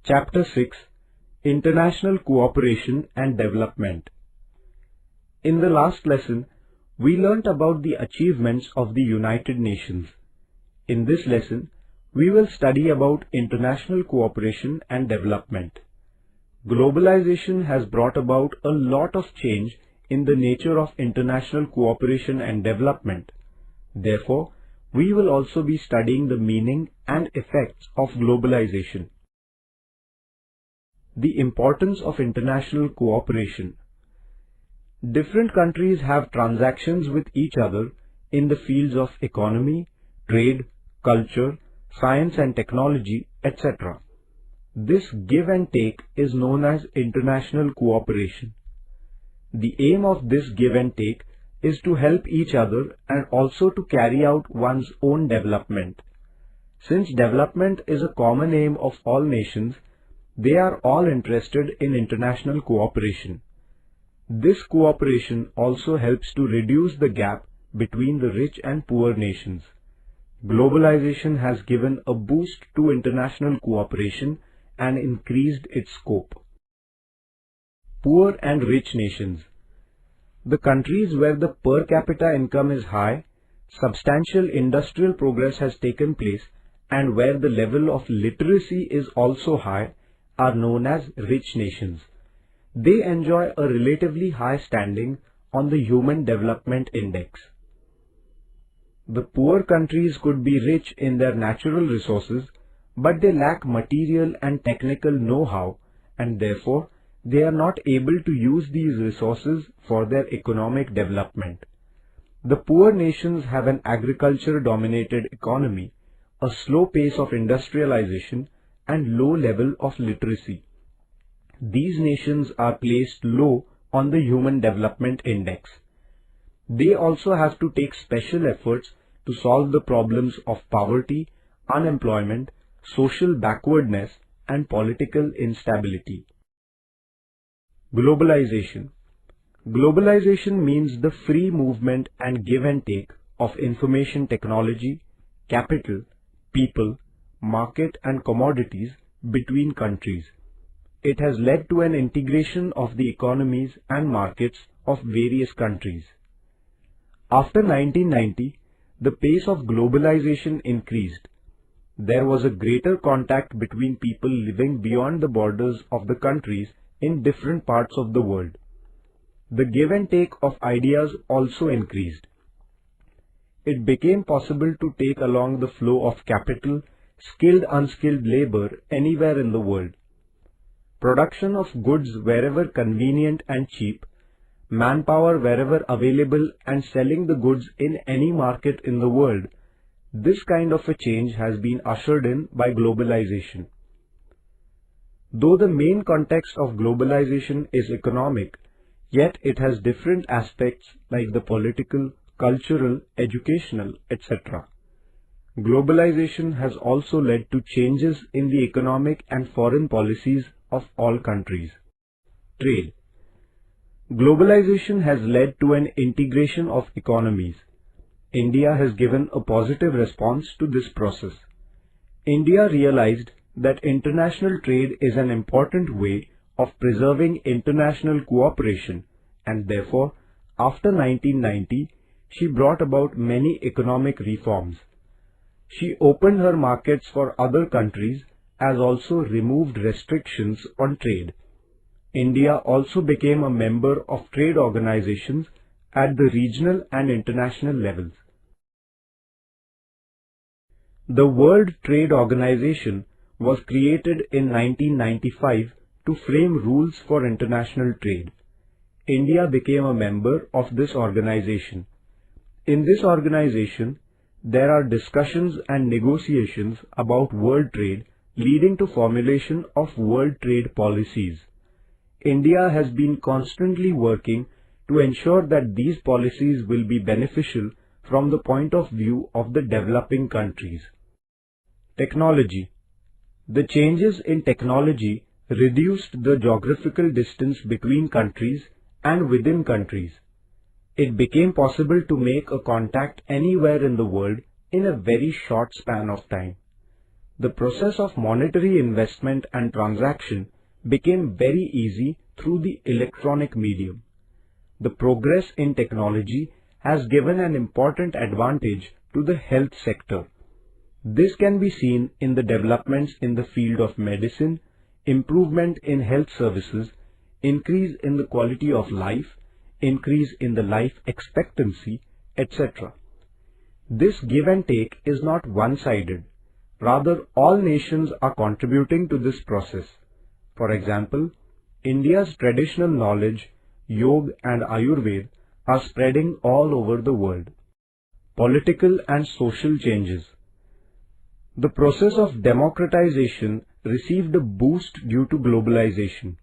Chapter 6, International Cooperation and Development. In the last lesson, we learnt about the achievements of the United Nations. In this lesson, we will study about international cooperation and development. Globalization has brought about a lot of change in the nature of international cooperation and development. Therefore, we will also be studying the meaning and effects of globalization. The importance of international cooperation. Different countries have transactions with each other in the fields of economy, trade, culture, science and technology, etc. This give and take is known as international cooperation. The aim of this give and take is to help each other and also to carry out one's own development. Since development is a common aim of all nations, they are all interested in international cooperation. This cooperation also helps to reduce the gap between the rich and poor nations. Globalization has given a boost to international cooperation and increased its scope. Poor and rich nations. The countries where the per capita income is high, substantial industrial progress has taken place, and where the level of literacy is also high, are known as rich nations. They enjoy a relatively high standing on the Human Development Index. The poor countries could be rich in their natural resources, but they lack material and technical know-how, and therefore they are not able to use these resources for their economic development. The poor nations have an agriculture-dominated economy, a slow pace of industrialization, and low level of literacy. These nations are placed low on the Human Development Index. They also have to take special efforts to solve the problems of poverty, unemployment, social backwardness, and political instability. Globalization. Globalization means the free movement and give and take of information technology, capital, people, market and commodities between countries. It has led to an integration of the economies and markets of various countries. After 1990, the pace of globalization increased. There was a greater contact between people living beyond the borders of the countries in different parts of the world. The give and take of ideas also increased. It became possible to take along the flow of capital, skilled unskilled labor anywhere in the world. Production of goods wherever convenient and cheap, manpower wherever available and selling the goods in any market in the world. This kind of a change has been ushered in by globalization. Though the main context of globalization is economic, yet it has different aspects like the political, cultural, educational, etc. Globalization has also led to changes in the economic and foreign policies of all countries. Trade. Globalization has led to an integration of economies. India has given a positive response to this process. India realized that international trade is an important way of preserving international cooperation, and therefore, after 1990, she brought about many economic reforms. She opened her markets for other countries as also removed restrictions on trade. India also became a member of trade organizations at the regional and international levels. The World Trade Organization was created in 1995 to frame rules for international trade. India became a member of this organization. In this organization, there are discussions and negotiations about world trade leading to formulation of world trade policies. India has been constantly working to ensure that these policies will be beneficial from the point of view of the developing countries. Technology. The changes in technology reduced the geographical distance between countries and within countries. It became possible to make a contact anywhere in the world in a very short span of time. The process of monetary investment and transaction became very easy through the electronic medium. The progress in technology has given an important advantage to the health sector. This can be seen in the developments in the field of medicine, improvement in health services, increase in the quality of life, increase in the life expectancy, etc. This give and take is not one-sided. Rather, all nations are contributing to this process. For example, India's traditional knowledge, Yoga and Ayurveda are spreading all over the world. Political and social changes. The process of democratization received a boost due to globalization.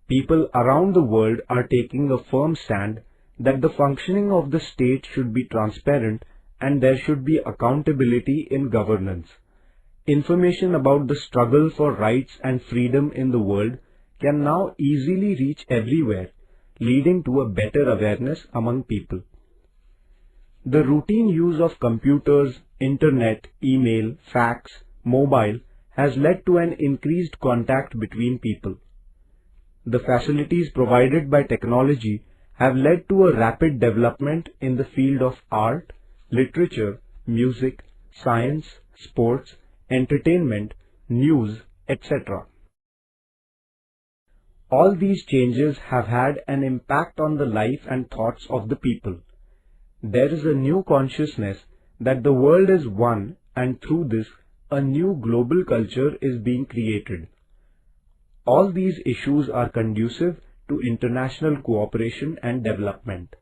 People around the world are taking a firm stand that the functioning of the state should be transparent and there should be accountability in governance. Information about the struggle for rights and freedom in the world can now easily reach everywhere, leading to a better awareness among people. The routine use of computers, internet, email, fax, mobile has led to an increased contact between people. The facilities provided by technology have led to a rapid development in the field of art, literature, music, science, sports, entertainment, news, etc. All these changes have had an impact on the life and thoughts of the people. There is a new consciousness that the world is one, and through this a new global culture is being created. All these issues are conducive to international cooperation and development.